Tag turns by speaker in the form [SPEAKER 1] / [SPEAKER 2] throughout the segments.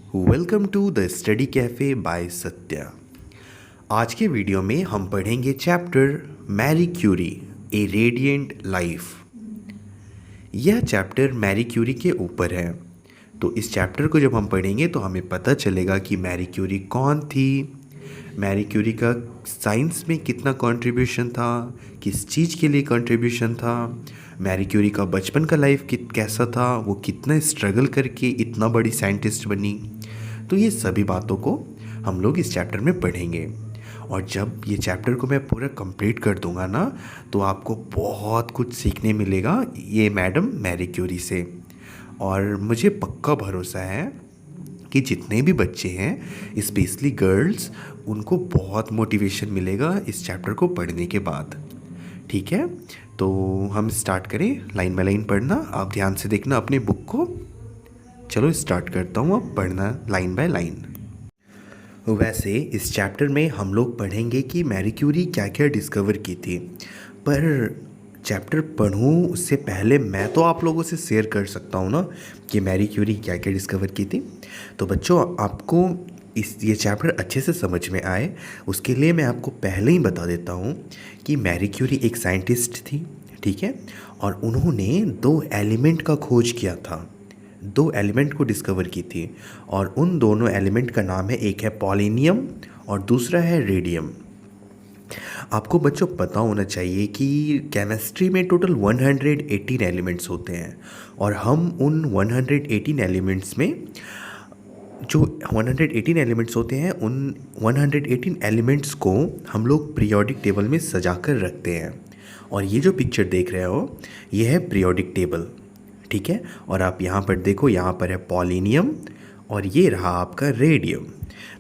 [SPEAKER 1] Welcome to the study cafe by Satya. आज के video में हम पढ़ेंगे chapter Marie Curie a radiant life. यह चैप्टर मैरी क्यूरी के ऊपर है। तो इस चैप्टर को जब हम पढ़ेंगे तो हमें पता चलेगा कि मैरी क्यूरी कौन थी, मैरी क्यूरी का साइंस में कितना कंट्रीब्यूशन था, किस चीज़ के लिए कंट्रीब्यूशन था, मैरी क्यूरी का बचपन का लाइफ कैसा था, वो कितना स्ट्रगल करके इतना बड़ी साइंटिस्ट बनी। तो ये सभी बातों को हम लोग इस चैप्टर में पढ़ेंगे। और जब ये चैप्टर को मैं पूरा कंप्लीट कर दूंगा ना, तो आपको बहुत कुछ सीखने मिलेगा ये मैडम मैरी क्यूरी से। और मुझे पक्का भरोसा है कि जितने भी बच्चे हैं, स्पेशली गर्ल्स, उनको बहुत मोटिवेशन मिलेगा इस चैप्टर को पढ़ने के बाद। ठीक है, तो हम स्टार्ट करें लाइन बाय लाइन पढ़ना। आप ध्यान से देखना अपने बुक को। चलो स्टार्ट करता हूँ अब पढ़ना लाइन बाय लाइन। वैसे इस चैप्टर में हम लोग पढ़ेंगे कि मैरी क्यूरी क्या क्या डिस्कवर की थी, पर चैप्टर पढ़ूँ उससे पहले मैं तो आप लोगों से शेयर कर सकता हूँ ना कि मैरी क्यूरी क्या क्या डिस्कवर की थी। तो बच्चों, आपको ये चैप्टर अच्छे से समझ में आए उसके लिए मैं आपको पहले ही बता देता हूँ कि मैरी क्यूरी एक साइंटिस्ट थी, ठीक है। और उन्होंने 2 एलिमेंट का खोज किया था, 2 एलिमेंट को डिस्कवर की थी। और उन दोनों एलिमेंट का नाम है, एक है पॉलिनियम और दूसरा है रेडियम। आपको बच्चों पता होना चाहिए कि केमिस्ट्री में टोटल 118 एलिमेंट्स होते हैं, और हम उन 118 एलिमेंट्स में जो 118 एलिमेंट्स होते हैं, उन 118 एलिमेंट्स को हम लोग पीरियोडिक टेबल में सजा कर रखते हैं। और ये जो पिक्चर देख रहे हो, ये है पीरियोडिक टेबल, ठीक है। और आप यहाँ पर देखो, यहाँ पर है पॉलिनियम और ये रहा आपका रेडियम।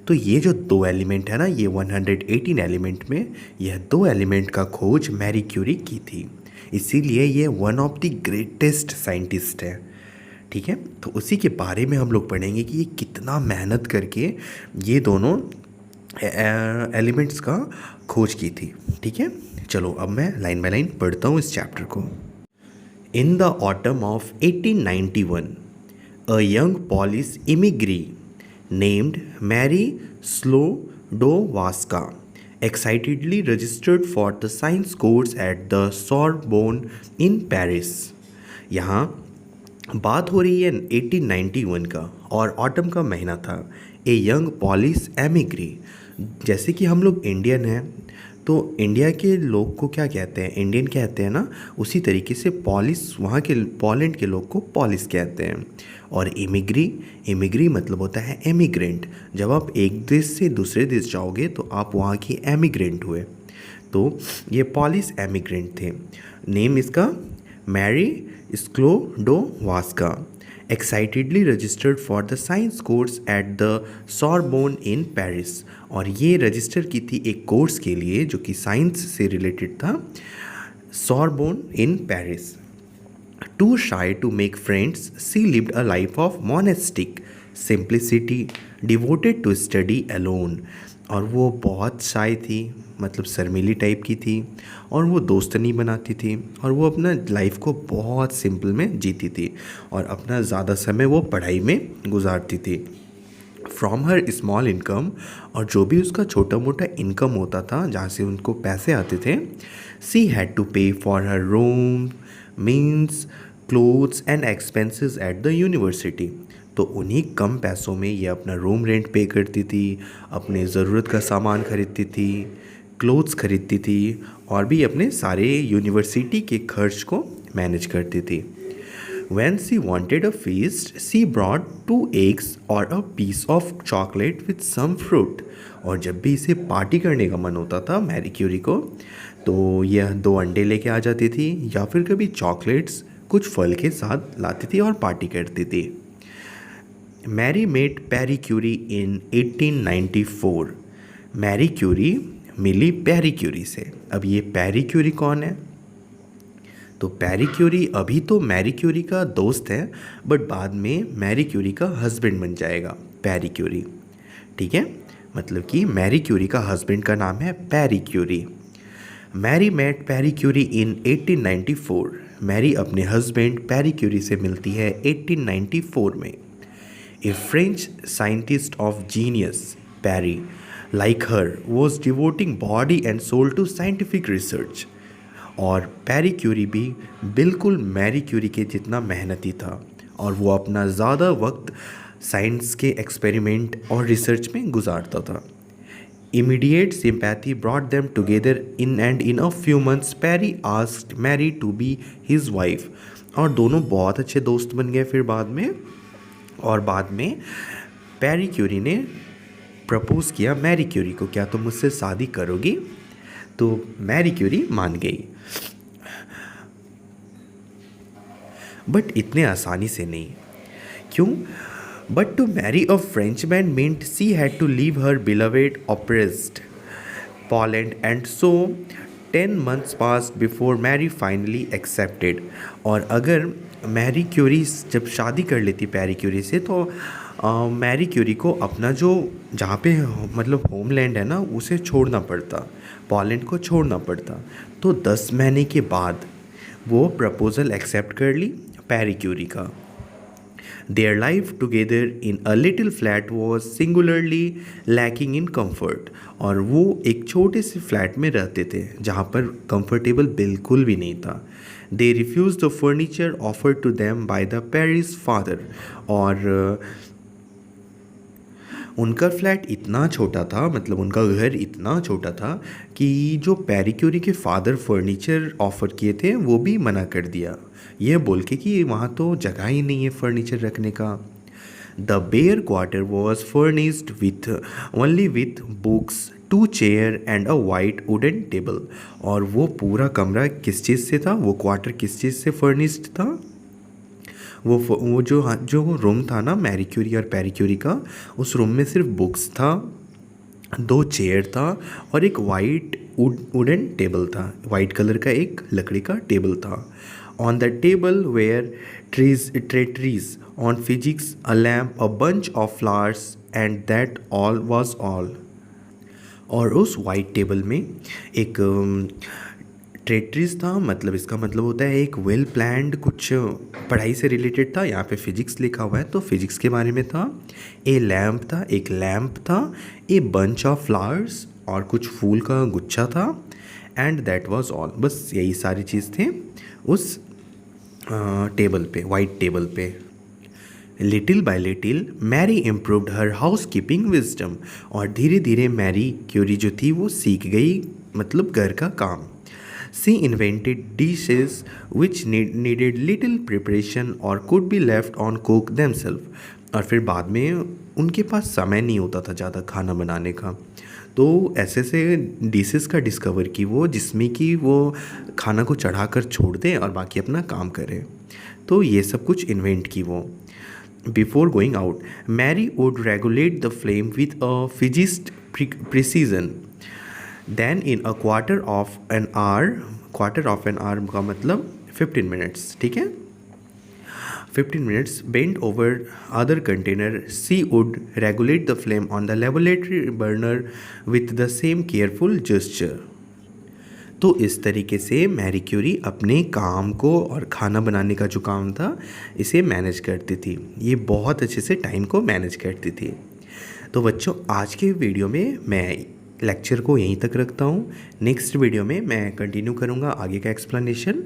[SPEAKER 1] तो ये जो 2 एलिमेंट है ना, ये 118 एलिमेंट में यह 2 एलिमेंट का खोज मैरी क्यूरी की थी, इसीलिए ये one of the greatest scientist है, ठीक है। तो उसी के बारे में हम लोग पढ़ेंगे कि ये कितना मेहनत करके ये दोनों एलिमेंट्स का खोज की थी, ठीक है। चलो अब मैं लाइन बाय लाइन पढ़ता हूँ इस चैप्टर को। In the autumn of 1891, a young Polish immigrant named Mary Sklodowska excitedly registered for the science course at the Sorbonne in Paris. यहाँ बात हो रही है 1891 का और ऑटम का महीना था। ए यंग पॉलिश एमिग्री, जैसे कि हम लोग इंडियन हैं तो इंडिया के लोग को क्या कहते हैं, इंडियन कहते हैं ना, उसी तरीके से पॉलिश, वहाँ के पोलैंड के लोग को पॉलिश कहते हैं। और इमिग्री मतलब होता है एमिग्रेंट। जब आप एक देश से दूसरे देश जाओगे तो आप वहाँ की एमिग्रेंट हुए। तो ये पॉलिश एमिग्रेंट थे। नेम इसका Marie Sklodowska excitedly registered for the science course at the Sorbonne in Paris. और ये रजिस्टर की थी एक कोर्स के लिए जो कि साइंस से रिलेटेड था, Sorbonne in Paris. Too shy to make friends, she lived a life of monastic simplicity devoted to study alone. और वो बहुत शाय थी, मतलब शर्मीली टाइप की थी, और वो दोस्त नहीं बनाती थी, और वो अपना लाइफ को बहुत सिंपल में जीती थी, और अपना ज़्यादा समय वो पढ़ाई में गुजारती थी। फ्रॉम हर स्मॉल इनकम, और जो भी उसका छोटा मोटा इनकम होता था जहाँ से उनको पैसे आते थे, सी हैड टू पे for her room, means, clothes and expenses at the university. तो उन्हीं कम पैसों में ये अपना रूम रेंट पे करती थी, अपने ज़रूरत का सामान खरीदती थी, क्लोथ्स खरीदती थी, और भी अपने सारे यूनिवर्सिटी के खर्च को मैनेज करती थी। When she wanted a feast, she brought 2 eggs or a piece of chocolate with some fruit. और जब भी इसे पार्टी करने का मन होता था मैरी क्यूरी को, तो यह 2 अंडे लेके आ जाती थी, या फिर कभी चॉकलेट्स कुछ फल के साथ लाती थी और पार्टी करती थी। मैरी मेट पैरी क्यूरी इन 1894। मैरी क्यूरी मिली पैरी क्यूरी से। अब ये पैरी क्यूरी कौन है? तो पैरी क्यूरी अभी तो मैरी क्यूरी का दोस्त है, बट बाद में मैरी क्यूरी का हस्बैंड बन जाएगा पैरी क्यूरी, ठीक है। मतलब कि मैरी क्यूरी का हस्बैंड का नाम है पैरी क्यूरी। मैरी मेट पैरी क्यूरी इन 1894। मैरी अपने हस्बैंड पैरी क्यूरी से मिलती है 1894 में। A French scientist of genius, Parry, like her, was devoting body and soul to scientific research. और पैरी क्यूरी भी बिल्कुल मैरी क्यूरी के जितना मेहनती था और वो अपना ज़्यादा वक्त साइंस के एक्सपेरिमेंट और रिसर्च में गुजारता था. Immediate sympathy brought them together in a few months Perry asked Mary to be his wife. और दोनों बहुत अच्छे दोस्त बन गए फिर बाद में. और बाद में पैरी क्यूरी ने प्रपोज किया मैरी क्यूरी को, क्या तुम मुझसे शादी करोगी? तो मैरी क्यूरी मान गई, बट इतने आसानी से नहीं. क्यों? But to marry a Frenchman meant she had to leave her beloved oppressed Poland, and so 10 months passed before Mary finally accepted. और अगर मैरी क्यूरी जब शादी कर लेती पैरी क्यूरी से तो मैरी क्यूरी को अपना जो जहाँ पे मतलब होमलैंड है ना उसे छोड़ना पड़ता, पोलैंड को छोड़ना पड़ता. तो 10 महीने के बाद वो प्रपोज़ल एक्सेप्ट कर ली पैरी क्यूरी का. Their life together in a little flat was singularly lacking in comfort. और वो एक छोटे से फ्लैट में रहते थे जहाँ पर कंफर्टेबल बिल्कुल भी नहीं था. They refused the furniture offered to them by the Paris father. और उनका फ्लैट इतना छोटा था, मतलब उनका घर इतना छोटा था कि जो पैरी क्यूरी के फादर फर्नीचर ऑफ़र किए थे वो भी मना कर दिया, यह बोल के कि वहाँ तो जगह ही नहीं है फर्नीचर रखने का. The bare quarter was furnished with only with books, 2 chair and a white wooden table. और वो पूरा कमरा किस चीज़ से था, वो क्वार्टर किस चीज़ से फर्निश्ड था? वो जो रूम था ना मैरी क्यूरी और पैरी क्यूरी का, उस रूम में सिर्फ बुक्स था, 2 चेयर था और एक वाइट वुडन टेबल था. वाइट कलर का एक लकड़ी का टेबल था. On the table were treatises on physics, a lamp, a bunch of flowers, and that all was all. और उस वाइट टेबल में एक ट्रेटरीज था, मतलब इसका मतलब होता है एक वेल प्लान्ड कुछ पढ़ाई से रिलेटेड था. यहाँ पे फिजिक्स लिखा हुआ है तो फिजिक्स के बारे में था. ए लैम्प था, एक लैम्प था, ए बंच ऑफ फ्लावर्स और कुछ फूल का गुच्छा था, एंड दैट वाज ऑल. बस यही सारी चीज़ थे उस टेबल पे, वाइट टेबल पे. Little by little Marie improved her housekeeping wisdom. और धीरे धीरे मैरी क्यूरी जो थी वो सीख गई मतलब घर का काम. She invented dishes which needed little preparation or could be left on cook themselves. और फिर बाद में उनके पास समय नहीं होता था ज़्यादा खाना बनाने का, तो ऐसे से डिशेस का डिस्कवर की वो जिसमें कि वो खाना को चढ़ा कर छोड़ दें और बाकी अपना काम करें. तो ये सब कुछ इन्वेंट की वो. Before going out Marie would regulate the flame with a physicist precision. Then in a quarter of an hour का मतलब 15 मिनट्स, ठीक है, 15 minutes bend over other container she would regulate the flame on the laboratory burner with the same careful gesture. तो इस तरीके से Marie Curie अपने काम को और खाना बनाने का जो काम था इसे मैनेज करती थी. ये बहुत अच्छे से टाइम को मैनेज करती थी. तो बच्चों आज के वीडियो में मैं लेक्चर को यहीं तक रखता हूँ. नेक्स्ट वीडियो में मैं कंटिन्यू करूँगा आगे का एक्सप्लेनेशन.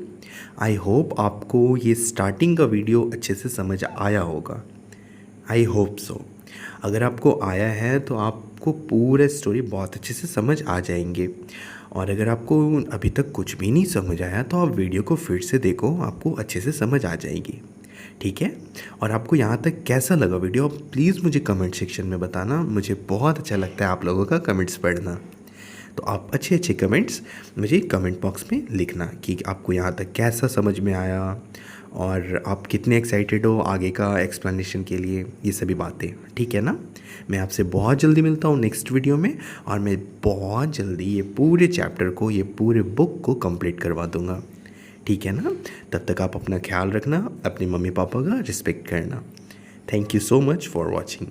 [SPEAKER 1] आई होप आपको ये स्टार्टिंग का वीडियो अच्छे से समझ आया होगा. I hope so. अगर आपको आया है तो आपको पूरा स्टोरी बहुत अच्छे से समझ आ जाएंगे. और अगर आपको अभी तक कुछ भी नहीं समझ आया तो आप वीडियो को फिर से देखो, आपको अच्छे से समझ आ जाएगी, ठीक है. और आपको यहाँ तक कैसा लगा वीडियो प्लीज़ मुझे कमेंट सेक्शन में बताना. मुझे बहुत अच्छा लगता है आप लोगों का कमेंट्स पढ़ना. तो आप अच्छे अच्छे कमेंट्स मुझे कमेंट बॉक्स में लिखना कि आपको यहाँ तक कैसा समझ में आया और आप कितने एक्साइटेड हो आगे का एक्सप्लेनेशन के लिए, ये सभी बातें, ठीक है ना. मैं आपसे बहुत जल्दी मिलता हूँ नेक्स्ट वीडियो में और मैं बहुत जल्दी ये पूरे चैप्टर को, ये पूरे बुक को कंप्लीट करवा दूँगा, ठीक है ना. तब तक आप अपना ख्याल रखना, अपने मम्मी पापा का रिस्पेक्ट करना. Thank you so much for watching.